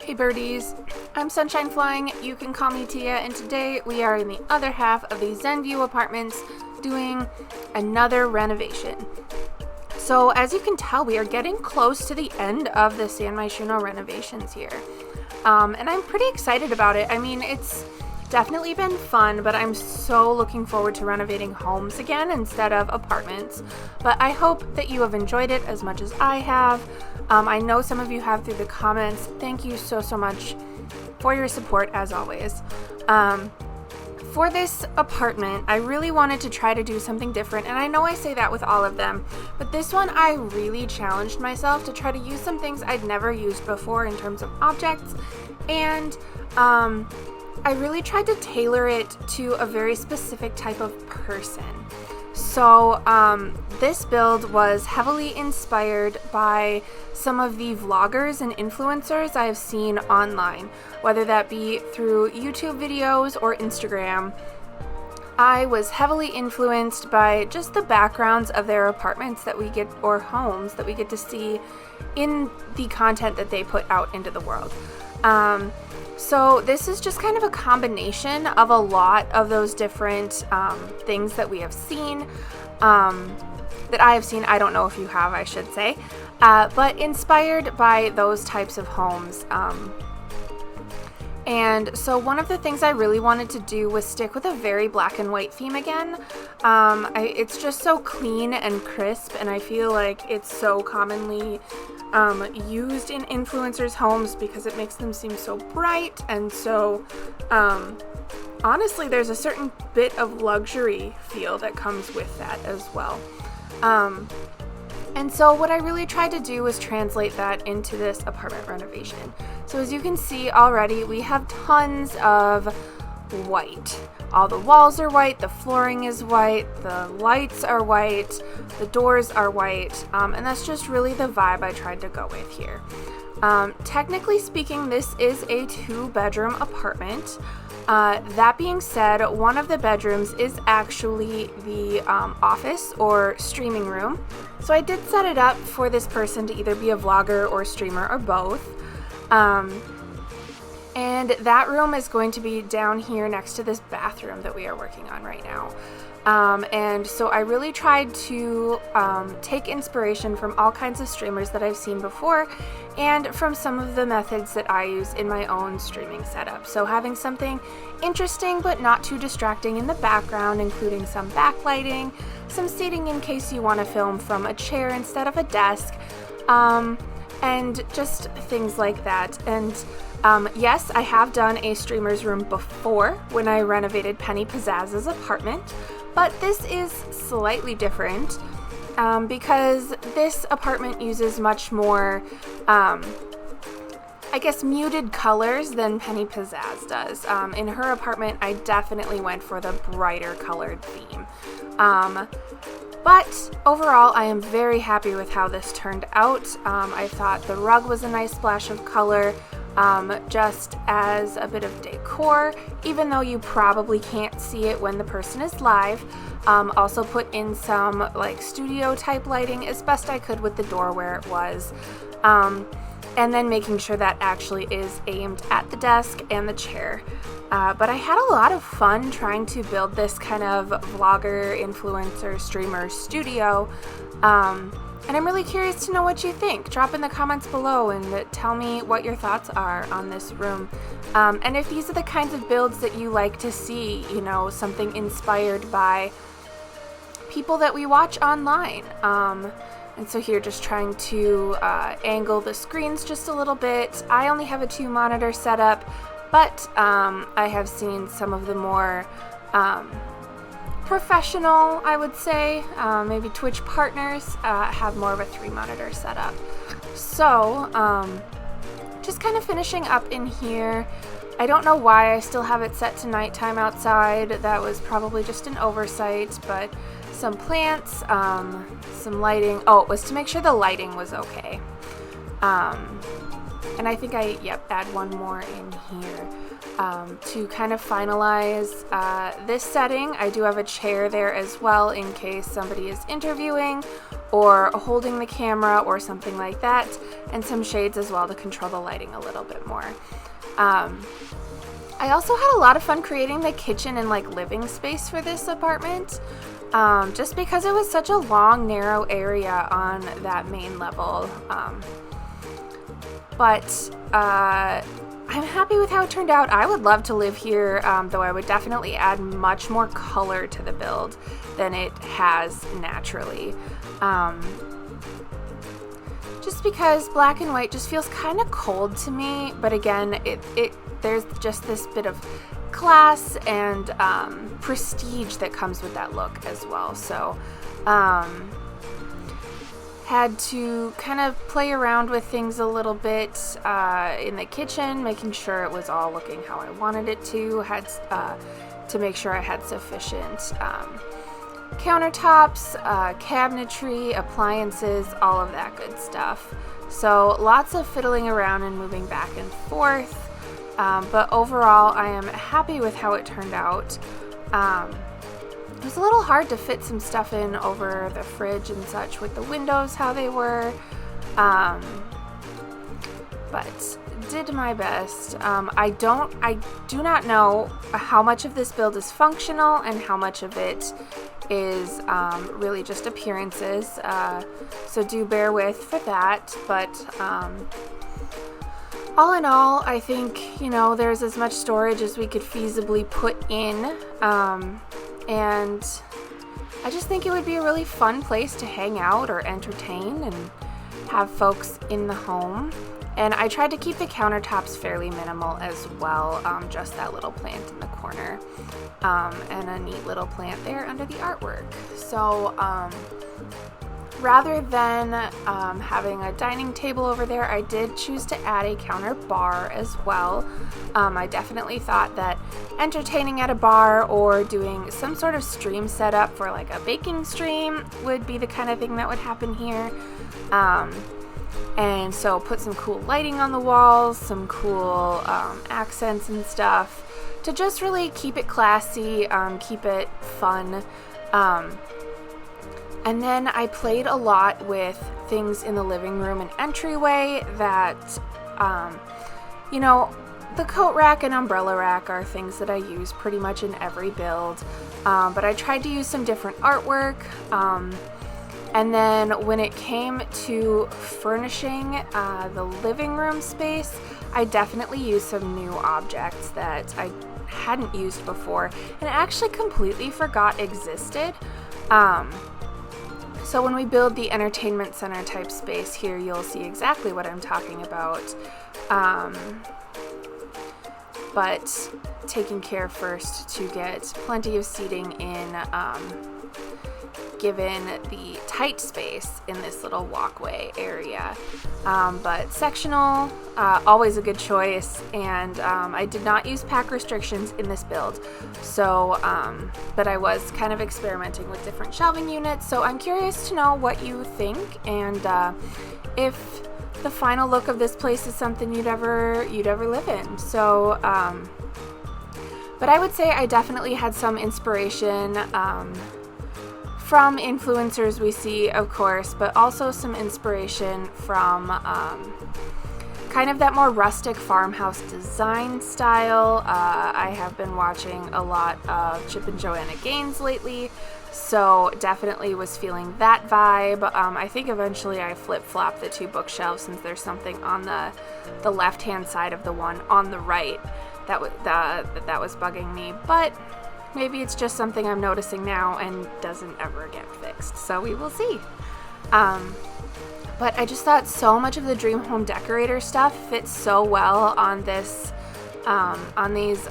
Hey birdies, I'm Sunshine Flying, you can call me Tia, and today we are in the other half of the ZenView Apartments doing another renovation. So as you can tell, we are getting close to the end of the San Myshuno renovations here. And I'm pretty excited about it. I mean, it's definitely been fun, but I'm so looking forward to renovating homes again instead of apartments. But I hope that you have enjoyed it as much as I have. I know some of you have through the comments. Thank you so much for your support as always. For this apartment, I really wanted to try to do something different, and I know I say that with all of them, but this one I really challenged myself to try to use some things I'd never used before in terms of objects, and I really tried to tailor it to a very specific type of person. So this build was heavily inspired by some of the vloggers and influencers I have seen online, whether that be through YouTube videos or Instagram. I was heavily influenced by just the backgrounds of their apartments that we get, or homes that we get to see in the content that they put out into the world. So this is just kind of a combination of a lot of those different things that we have seen, that I have seen. I don't know if you have, I should say, but inspired by those types of homes. And so one of the things I really wanted to do was stick with a very black and white theme again. It's just so clean and crisp, and I feel like it's so commonly used in influencers' homes because it makes them seem so bright, and so honestly there's a certain bit of luxury feel that comes with that as well. And so what I really tried to do was translate that into this apartment renovation. So as you can see already, we have tons of white. All the walls are white, the flooring is white, the lights are white, the doors are white, and that's just really the vibe I tried to go with here. Technically speaking, this is a 2-bedroom apartment. That being said, one of the bedrooms is actually the office or streaming room. So I did set it up for this person to either be a vlogger or streamer or both. And that room is going to be down here next to this bathroom that we are working on right now. And so I really tried to take inspiration from all kinds of streamers that I've seen before and from some of the methods that I use in my own streaming setup. So having something interesting but not too distracting in the background, including some backlighting, some seating in case you want to film from a chair instead of a desk, and just things like that. And yes, I have done a streamer's room before when I renovated Penny Pizzazz's apartment, but this is slightly different because this apartment uses much more, I guess, muted colors than Penny Pizzazz does. In her apartment, I definitely went for the brighter colored theme. But overall, I am very happy with how this turned out. I thought the rug was a nice splash of color, just as a bit of decor, even though you probably can't see it when the person is live. Also put in some like studio type lighting as best I could with the door where it was. And then making sure that actually is aimed at the desk and the chair. But I had a lot of fun trying to build this kind of vlogger, influencer, streamer studio. And I'm really curious to know what you think. Drop in the comments below and tell me what your thoughts are on this room. And if these are the kinds of builds that you like to see, you know, something inspired by people that we watch online. And so here, just trying to angle the screens just a little bit. I only have a 2-monitor setup, but I have seen some of the more professional, I would say, maybe Twitch partners have more of a 3-monitor setup. So just kind of finishing up in here. I don't know why I still have it set to nighttime outside. That was probably just an oversight, but some plants, some lighting. Oh, it was to make sure the lighting was okay. And I think I, add one more in here. to kind of finalize this setting. I do have a chair there as well in case somebody is interviewing or holding the camera or something like that, and some shades as well to control the lighting a little bit more. I also had a lot of fun creating the kitchen and like living space for this apartment, just because it was such a long, narrow area on that main level. But I'm happy with how it turned out. I would love to live here, though I would definitely add much more color to the build than it has naturally. Just because black and white just feels kind of cold to me, but again, there's just this bit of class and prestige that comes with that look as well. So had to kind of play around with things a little bit in the kitchen, making sure it was all looking how I wanted it to. Had to make sure I had sufficient countertops, cabinetry, appliances, all of that good stuff. So lots of fiddling around and moving back and forth. But overall, I am happy with how it turned out. It was a little hard to fit some stuff in over the fridge and such with the windows how they were, but did my best. I do not know how much of this build is functional and how much of it is really just appearances, so do bear with for that, but all in all, I think, there's as much storage as we could feasibly put in, and I just think it would be a really fun place to hang out or entertain and have folks in the home. And I tried to keep the countertops fairly minimal as well, just that little plant in the corner, and a neat little plant there under the artwork. So rather than having a dining table over there, I did choose to add a counter bar as well. I definitely thought that entertaining at a bar or doing some sort of stream setup for like a baking stream would be the kind of thing that would happen here. And so put some cool lighting on the walls, some cool accents and stuff to just really keep it classy, keep it fun. And then I played a lot with things in the living room and entryway that, the coat rack and umbrella rack are things that I use pretty much in every build. But I tried to use some different artwork. And then when it came to furnishing the living room space, I definitely used some new objects that I hadn't used before and actually completely forgot existed. So when we build the entertainment center type space here, you'll see exactly what I'm talking about. But taking care first to get plenty of seating in, given the tight space in this little walkway area. But sectional, always a good choice, and I did not use pack restrictions in this build, so but I was kind of experimenting with different shelving units, so I'm curious to know what you think, and if the final look of this place is something you'd ever live in. So but I would say I definitely had some inspiration from influencers we see, of course, but also some inspiration from kind of that more rustic farmhouse design style. I have been watching a lot of Chip and Joanna Gaines lately, so definitely was feeling that vibe. I think eventually I flip-flop the two bookshelves since there's something on the left-hand side of the one on the right that was bugging me, but maybe it's just something I'm noticing now and doesn't ever get fixed, so we will see. But I just thought so much of the Dream Home Decorator stuff fits so well on this, on these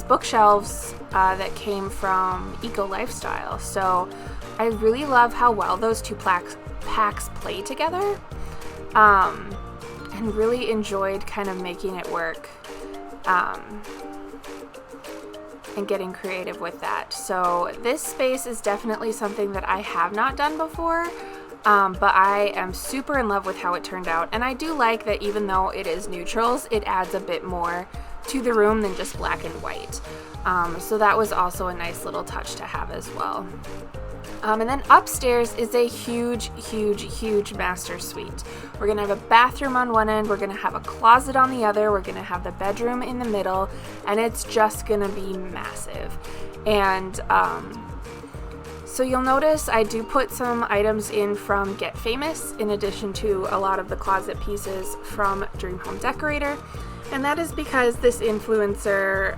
bookshelves that came from Eco Lifestyle. So I really love how well those two packs play together, and really enjoyed kind of making it work. And getting creative with that. So this space is definitely something that I have not done before, but I am super in love with how it turned out, and I do like that even though it is neutrals, it adds a bit more to the room than just black and white. So that was also a nice little touch to have as well. And then upstairs is a huge master suite. We're going to have a bathroom on one end, we're going to have a closet on the other, we're going to have the bedroom in the middle, and it's just going to be massive. And so you'll notice I do put some items in from Get Famous, in addition to a lot of the closet pieces from Dream Home Decorator. And that is because this influencer,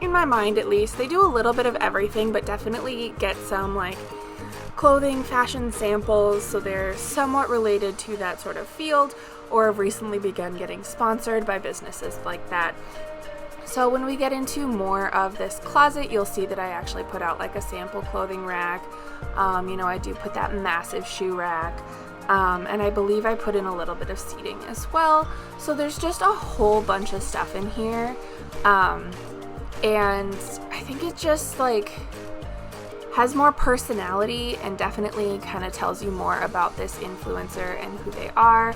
in my mind at least, they do a little bit of everything, but definitely get some like clothing, fashion samples, so they're somewhat related to that sort of field, or have recently begun getting sponsored by businesses like that. So when we get into more of this closet, you'll see that I actually put out like a sample clothing rack. I do put that massive shoe rack. And I believe I put in a little bit of seating as well. So there's just a whole bunch of stuff in here. And I think it just like has more personality and definitely kind of tells you more about this influencer and who they are.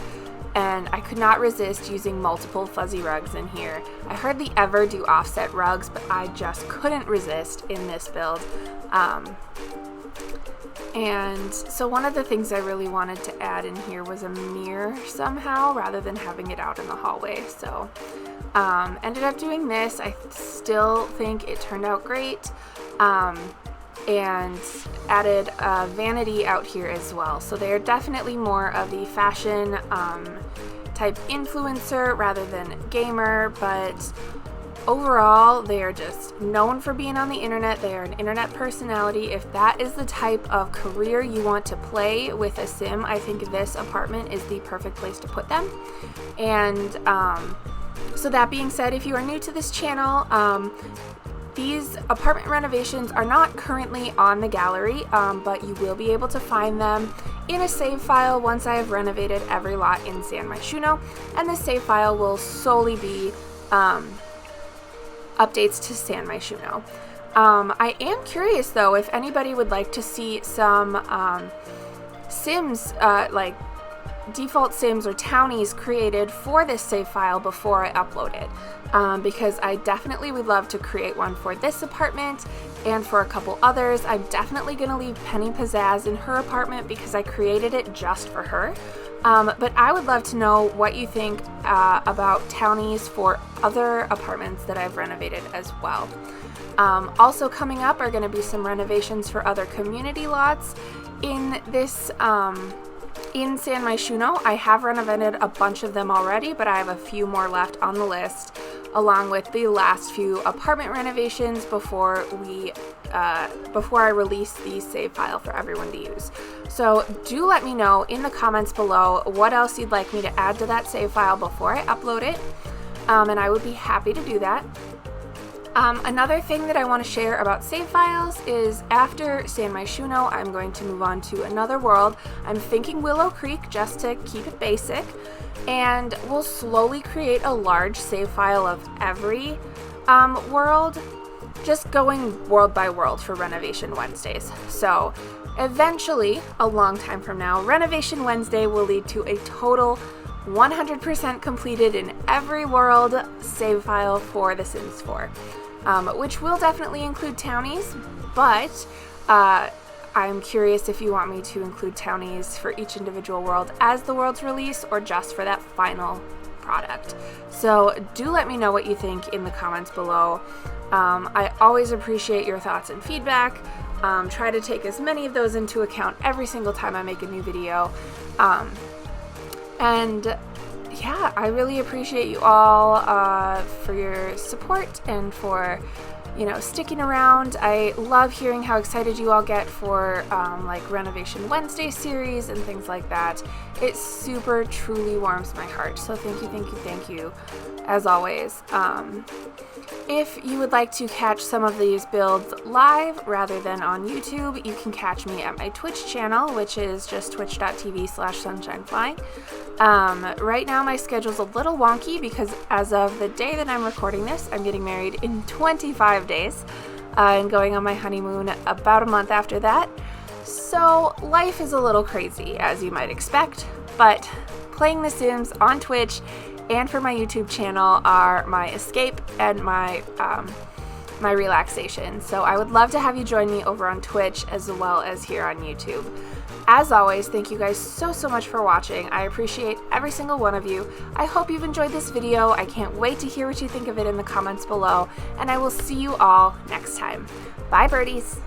And I could not resist using multiple fuzzy rugs in here. I hardly ever do offset rugs, but I just couldn't resist in this build. And so one of the things I really wanted to add in here was a mirror somehow, rather than having it out in the hallway. So ended up doing this. I still think it turned out great. And added a vanity out here as well. So they're definitely more of the fashion type influencer rather than gamer, but overall, they are just known for being on the internet. They are an internet personality. If that is the type of career you want to play with a sim, I think this apartment is the perfect place to put them. And so that being said, if you are new to this channel, these apartment renovations are not currently on the gallery, but you will be able to find them in a save file once I have renovated every lot in San Myshuno, and the save file will solely be updates to San Myshuno. I am curious though if anybody would like to see some sims, like default sims or townies created for this save file before I upload it, because I definitely would love to create one for this apartment and for a couple others. I'm definitely going to leave Penny Pizzazz in her apartment because I created it just for her. But I would love to know what you think about townies for other apartments that I've renovated as well. Also coming up are going to be some renovations for other community lots in this in San Myshuno. I have renovated a bunch of them already, but I have a few more left on the list, along with the last few apartment renovations before I release the save file for everyone to use. So do let me know in the comments below what else you'd like me to add to that save file before I upload it, and I would be happy to do that. Another thing that I want to share about save files is after San Myshuno, I'm going to move on to another world. I'm thinking Willow Creek just to keep it basic, and we'll slowly create a large save file of every world, just going world by world for Renovation Wednesdays. So eventually, a long time from now, Renovation Wednesday will lead to a total 100% completed in every world save file for The Sims 4. Which will definitely include townies, but I'm curious if you want me to include townies for each individual world as the world's release or just for that final product. So do let me know what you think in the comments below. I always appreciate your thoughts and feedback. Try to take as many of those into account every single time I make a new video. And yeah, I really appreciate you all for your support and for, sticking around. I love hearing how excited you all get for like Renovation Wednesday series and things like that. It super truly warms my heart. So thank you, as always. If you would like to catch some of these builds live rather than on YouTube, you can catch me at my Twitch channel, which is just twitch.tv/sunshineflying. Right now my schedule's a little wonky because as of the day that I'm recording this, I'm getting married in 25 days and going on my honeymoon about a month after that. So life is a little crazy, as you might expect, but playing The Sims on Twitch and for my YouTube channel are my escape and my relaxation. So I would love to have you join me over on Twitch as well as here on YouTube. As always, thank you guys so much for watching. I appreciate every single one of you. I hope you've enjoyed this video. I can't wait to hear what you think of it in the comments below, and I will see you all next time. Bye, birdies!